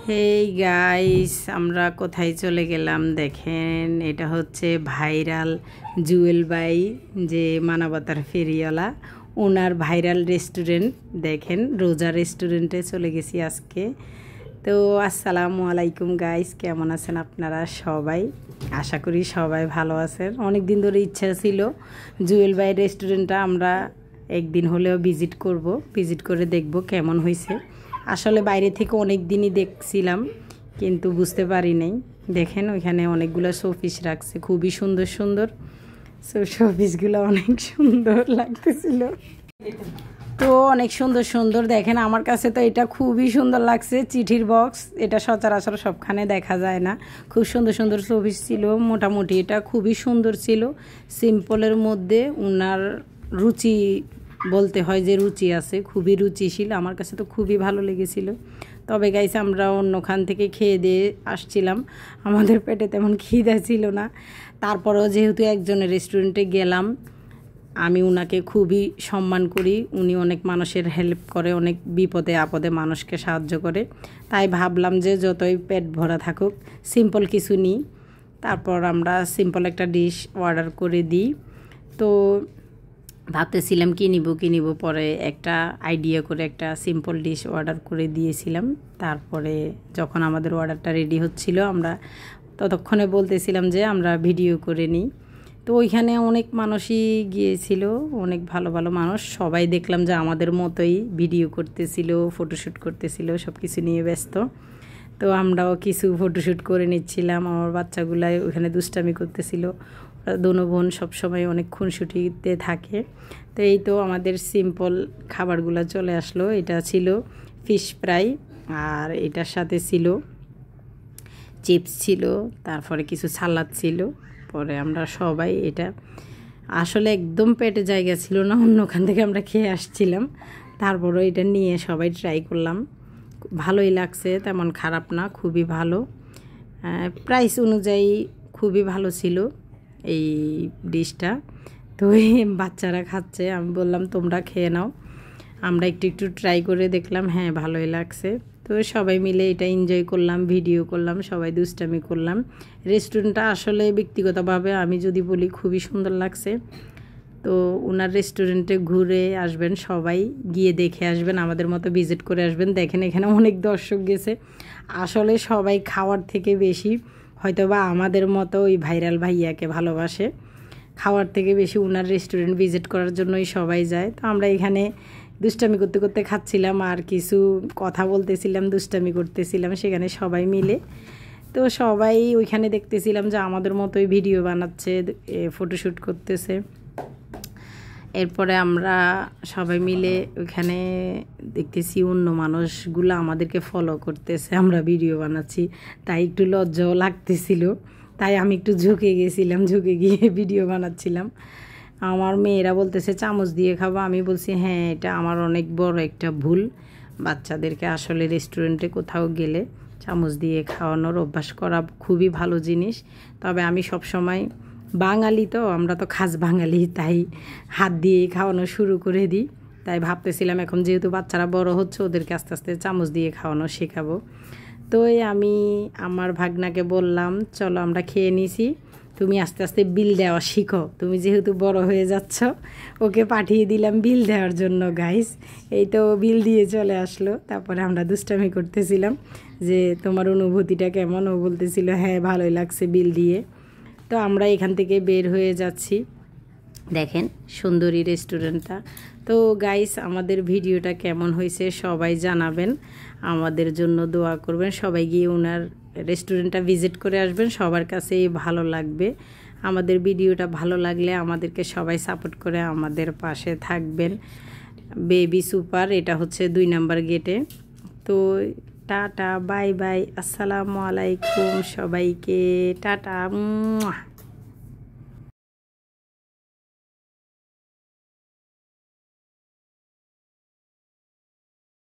Hey guys, আমরা কোথায় চলে গেলাম দেখেন। এটা হচ্ছে ভাইরাল জুয়েল ভাই, যে মানবতার ফেরিওয়ালা, ওনার ভাইরাল রেস্টুরেন্ট দেখেন, রোজা রেস্টুরেন্টে চলে গেছি আজকে। তো আসসালামু আলাইকুম গাইস, কেমন আছেন আপনারা সবাই? আশা করি সবাই ভালো আছেন। অনেক দিন ধরে ইচ্ছা ছিল জুয়েল ভাই রেস্টুরেন্টটা আমরা একদিন হলেও ভিজিট করব, ভিজিট করে দেখব কেমন হয়েছে। আসলে বাইরে থেকে অনেক দিনই দেখছিলাম কিন্তু বুঝতে পারি নাই। দেখেন ওইখানে অনেকগুলো শোপিস রাখছে, খুবই সুন্দর সুন্দর। শোপিসগুলো অনেক সুন্দর লাগতেছিল, তো অনেক সুন্দর সুন্দর। দেখেন আমার কাছে তো এটা খুবই সুন্দর লাগছে, চিঠির বক্স। এটা সচরাচর সবখানে দেখা যায় না। খুব সুন্দর সুন্দর শোপিস ছিল, মোটামুটি এটা খুবই সুন্দর ছিল। সিম্পলের মধ্যে ওনার রুচি বলতে হয় যে রুচি আছে, খুবই রুচিশীল। আমার কাছে তো খুবই ভালো লেগেছিল। তবে গাইস আমরা অন্যখান থেকে খেয়ে দিয়ে আসছিলাম, আমাদের পেটে তেমন খিদা ছিল না। তারপরেও যেহেতু একজনের রেস্টুরেন্টে গেলাম, আমি উনাকে খুবই সম্মান করি। উনি অনেক মানুষের হেল্প করে, অনেক বিপদে আপদে মানুষকে সাহায্য করে। তাই ভাবলাম যে যতই পেট ভরা থাকুক সিম্পল কিছু নিই। তারপর আমরা সিম্পল একটা ডিশ অর্ডার করে দিই। তো ভাবতেছিলাম কী নিব, পরে একটা আইডিয়া করে একটা সিম্পল ডিশ অর্ডার করে দিয়েছিলাম। তারপরে যখন আমাদের অর্ডারটা রেডি হচ্ছিল, আমরা ততক্ষণে বলতেছিলাম যে আমরা ভিডিও করে নিই। তো ওইখানে অনেক মানুষই গিয়েছিল, অনেক ভালো ভালো মানুষ। সবাই দেখলাম যে আমাদের মতোই ভিডিও করতেছিল, ফটোশ্যুট করতেছিল, সব কিছু নিয়ে ব্যস্ত। তো আমরাও কিছু ফটোশ্যুট করে নিচ্ছিলাম। আমার বাচ্চাগুলাই ওখানে দুষ্টামি করতেছিল। দোনো বোন সবসময় অনেক খুনসুটিতে থাকে। তো এই তো আমাদের সিম্পল খাবারগুলো চলে আসলো। এটা ছিল ফিশ ফ্রাই, আর এটার সাথে ছিল চিপস ছিল, তারপরে কিছু সালাদ ছিল। পরে আমরা সবাই এটা আসলে একদম পেটে জায়গা ছিল না, অন্যখান থেকে আমরা খেয়ে আসছিলাম। তারপরও এটা নিয়ে সবাই ট্রাই করলাম, ভালোই লাগছে, তেমন খারাপ না, খুবই ভালো। প্রাইস অনুযায়ী খুবই ভালো ছিল এই ডিশটা। তো এই বাচ্চারা খাচ্ছে, আমি বললাম তোমরা খেয়ে নাও। আমরা একটু একটু ট্রাই করে দেখলাম, হ্যাঁ ভালোই লাগছে। তো সবাই মিলে এটা এনজয় করলাম, ভিডিও করলাম, সবাই দুষ্টামি করলাম। রেস্টুরেন্টটা আসলে ব্যক্তিগতভাবে আমি যদি বলি খুবই সুন্দর লাগছে। তো ওনার রেস্টুরেন্টে ঘুরে আসবেন, সবাই গিয়ে দেখে আসবেন, আমাদের মতো ভিজিট করে আসবেন। দেখেন এখানে অনেক দর্শক গেছে। আসলে সবাই খাওয়ার থেকে বেশি হয়তোবা আমাদের মতো ওই ভাইরাল ভাইয়াকে ভালোবাসে, খাওয়ার থেকে বেশি ওনার রেস্টুরেন্ট ভিজিট করার জন্যই সবাই যায়। তো আমরা এখানে দুষ্টামি করতে করতে খাচ্ছিলাম, আর কিছু কথা বলতেছিলাম, দুষ্টামি করতেছিলাম সেখানে সবাই মিলে। তো সবাই ওইখানে দেখতেছিলাম যে আমাদের মতোই ভিডিও বানাচ্ছে, ফটোশ্যুট করতেছে। এরপরে আমরা সবাই মিলে ওইখানে দেখতেছি অন্য মানুষগুলো আমাদেরকে ফলো করতেছে, আমরা ভিডিও বানাচ্ছি। তাই একটু লজ্জাও লাগতেছিল, তাই আমি একটু ঝুঁকে গেছিলাম, ঝুঁকে গিয়ে ভিডিও বানাচ্ছিলাম। আমার মেয়েরা বলতেছে চামচ দিয়ে খাবো, আমি বলছি হ্যাঁ এটা আমার অনেক বড় একটা ভুল। বাচ্চাদেরকে আসলে রেস্টুরেন্টে কোথাও গেলে চামচ দিয়ে খাওয়ানোর অভ্যাস করা খুবই ভালো জিনিস। তবে আমি সব সময়, বাঙালি তো আমরা তো খাস বাঙালি, তাই হাত দিয়েই খাওয়ানো শুরু করে দিই। তাই ভাবতেছিলাম এখন যেহেতু বাচ্চারা বড় হচ্ছে, ওদেরকে আস্তে আস্তে চামচ দিয়ে খাওয়ানো শেখাবো। তো আমি আমার ভাগনাকে বললাম চলো আমরা খেয়ে নিছি, তুমি আস্তে আস্তে বিল দেওয়া শিখো, তুমি যেহেতু বড় হয়ে যাচ্ছ। ওকে পাঠিয়ে দিলাম বিল দেওয়ার জন্য গাইস। এই তো বিল দিয়ে চলে আসলো। তারপরে আমরা দুষ্টামি করতেছিলাম যে তোমার অনুভূতিটা কেমন। ও বলতেছিল হ্যাঁ ভালোই লাগছে বিল দিয়ে। তো আমরা এখান থেকে বের হয়ে যাচ্ছি। দেখেন সুন্দরী রেস্টুরেন্টটা। তো গাইস আমাদের ভিডিওটা কেমন হয়েছে সবাই জানাবেন, আমাদের জন্য দোয়া করবেন। সবাই গিয়ে ওনার রেস্টুরেন্টটা ভিজিট করে আসবেন, সবার কাছেই ভালো লাগবে। আমাদের ভিডিওটা ভালো লাগলে আমাদেরকে সবাই সাপোর্ট করে আমাদের পাশে থাকবেন। বেবি সুপার, এটা হচ্ছে 2 নাম্বার গেটে। তো টাটা, বাই বাই, আসসালামু আলাইকুম সবাইকে, টাটা।